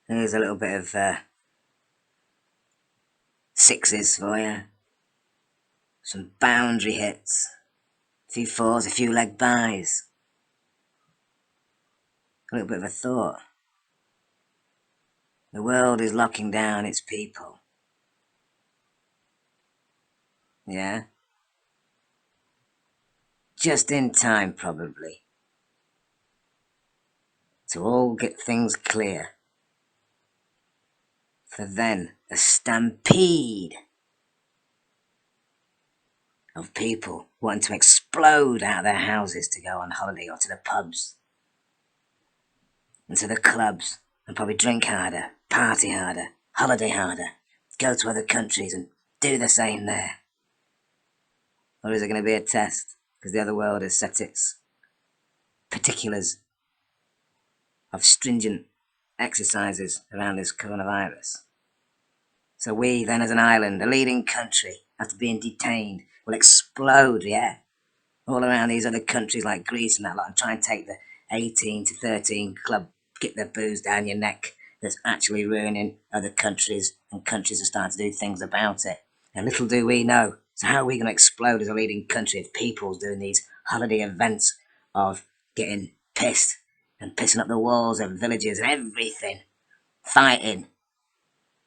Here's a little bit of sixes for you. Some boundary hits. A few fours, a few leg byes. A little bit of a thought. The world is locking down its people. Yeah? Just in time, probably. To all get things clear. For then, a stampede of people wanting to explode out of their houses to go on holiday or to the pubs and to the clubs and probably drink harder, party harder, holiday harder, go to other countries and do the same there. Or is it going to be a test because the other world has set its particulars of stringent exercises around this coronavirus? So we then, as an island, a leading country, after being detained, will explode, yeah? All around these other countries like Greece and that lot, and try and take the 18 to 13 club, get the booze down your neck that's actually ruining other countries, and countries are starting to do things about it. And little do we know. So how are we going to explode as a leading country if people's doing these holiday events of getting pissed and pissing up the walls of villages and everything, fighting,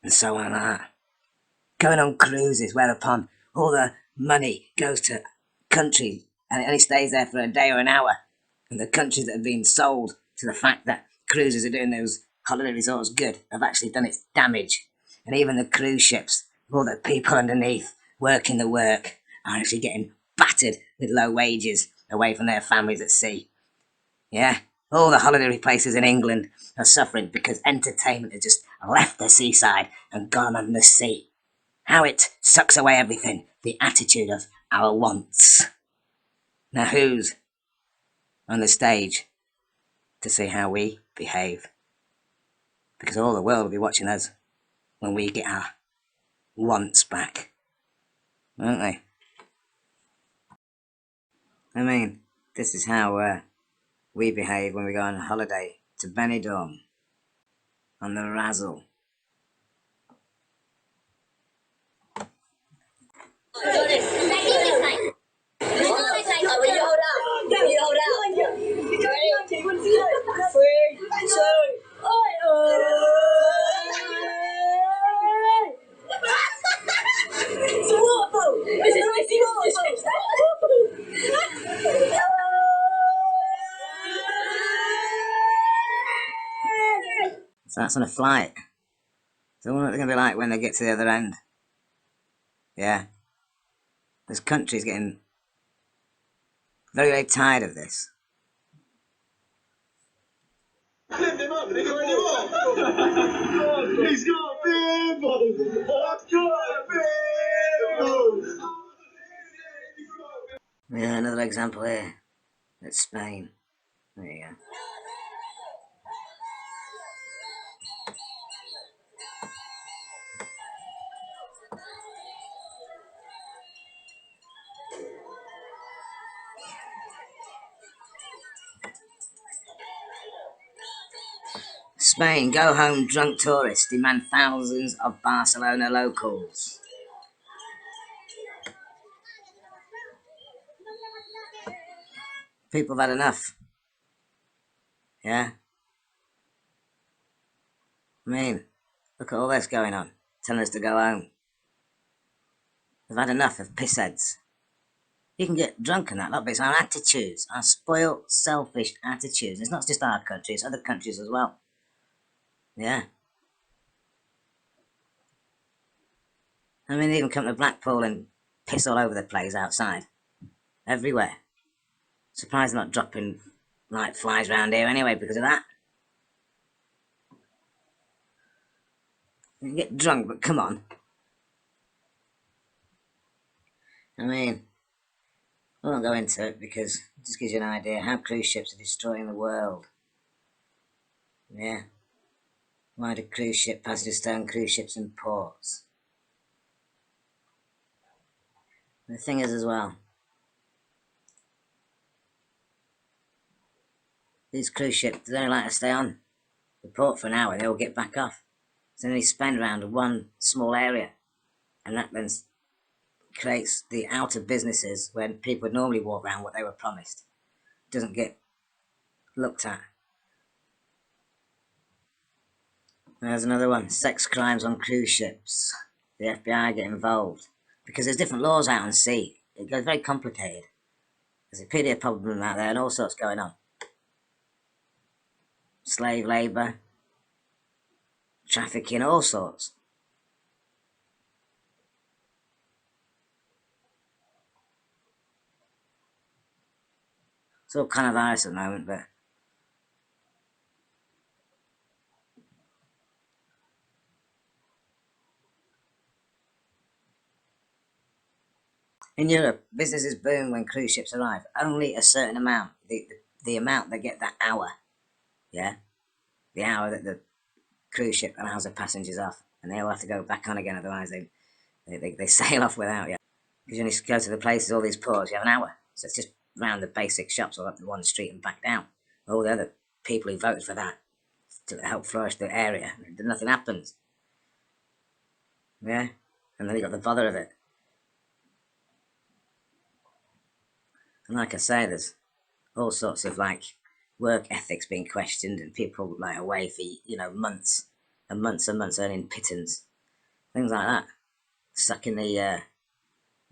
and so on like that. Going on cruises, whereupon all the money goes to countries and it only stays there for a day or an hour. And the countries that have been sold to the fact that cruises are doing those holiday resorts good have actually done its damage. And even the cruise ships, all the people underneath working the work, are actually getting battered with low wages away from their families at sea. Yeah, all the holiday places in England are suffering because entertainment has just left the seaside and gone on the sea. How it sucks away everything, the attitude of our wants. Now who's on the stage to see how we behave? Because all the world will be watching us when we get our wants back, won't they? I mean, this is how we behave when we go on holiday to Benidorm on the Razzle. So that's on a flight. So what are they going to be like when they get to the other end? Yeah. This country's getting very, very tired of this. He's got bimbo! Yeah, another example here. It's Spain. There you go. Spain, go home drunk tourists demand thousands of Barcelona locals. People have had enough. Yeah? I mean, look at all this going on, telling us to go home. They've had enough of pissheads. You can get drunk and that lot, but it's our attitudes, our spoilt, selfish attitudes. It's not just our country, it's other countries as well. Yeah. I mean, they even come to Blackpool and piss all over the place outside. Everywhere. Surprised they're not dropping like flies round here anyway because of that. You can get drunk, but come on. I mean, I won't go into it because it just gives you an idea how cruise ships are destroying the world. Yeah. Why do cruise ship passengers stay on cruise ships in ports? The thing is as well, these cruise ships, they don't like to stay on the port for an hour, they all get back off. So then they spend around one small area, and that then creates the outer businesses when people would normally walk around what they were promised. It doesn't get looked at. There's another one: sex crimes on cruise ships. The FBI get involved because there's different laws out on sea. It goes very complicated. There's a pedophile problem out there and all sorts going on. Slave labour, trafficking, all sorts. It's all kind of virus at the moment, but in Europe, businesses boom when cruise ships arrive. Only a certain amount, the amount they get that hour, yeah, the hour that the cruise ship allows the passengers off, and they all have to go back on again, otherwise they sail off without you. Because you only go to the places, all these ports, you have an hour. So it's just round the basic shops all up the one street and back down. All the other people who voted for that to help flourish the area, nothing happens. Yeah? And then you got the bother of it. And like I say, there's all sorts of like work ethics being questioned and people like away for, months and months and months earning pittance. Things like that. Sucking the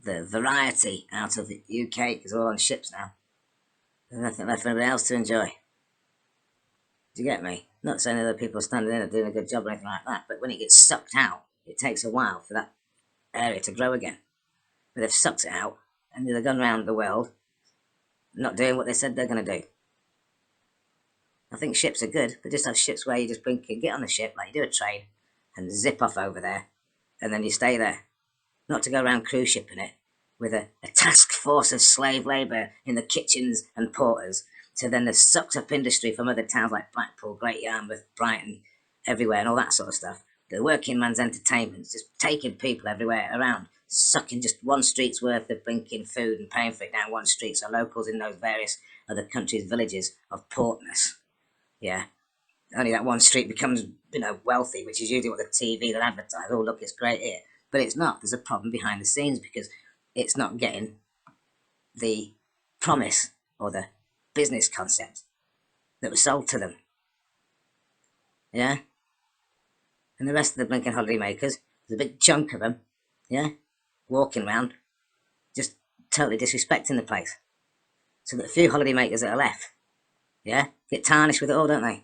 variety out of the UK because we're all on ships now. There's nothing left for anybody else to enjoy. Do you get me? Not saying other people standing in and doing a good job or anything like that, but when it gets sucked out, it takes a while for that area to grow again. But they've sucked it out and they've gone around the world not doing what they said they're going to do. I think ships are good, but just have ships where you just get on the ship, like you do a train, and zip off over there, and then you stay there. Not to go around cruise shipping it with a task force of slave labour in the kitchens and porters, to then the sucked up industry from other towns like Blackpool, Great Yarmouth, Brighton, everywhere, and all that sort of stuff. The working man's entertainment, just taking people everywhere around, sucking just one street's worth of blinking food and paying for it down one street, so locals in those various other countries' villages of portness, yeah, only that one street becomes, wealthy, which is usually what the TV that advertise. Oh, look, it's great here. But it's not. There's a problem behind the scenes because it's not getting the promise or the business concept that was sold to them. Yeah? And the rest of the blinking holiday makers, there's a big chunk of them, yeah, walking around, just totally disrespecting the place. So that the few holiday makers that are left, yeah, get tarnished with it all, don't they?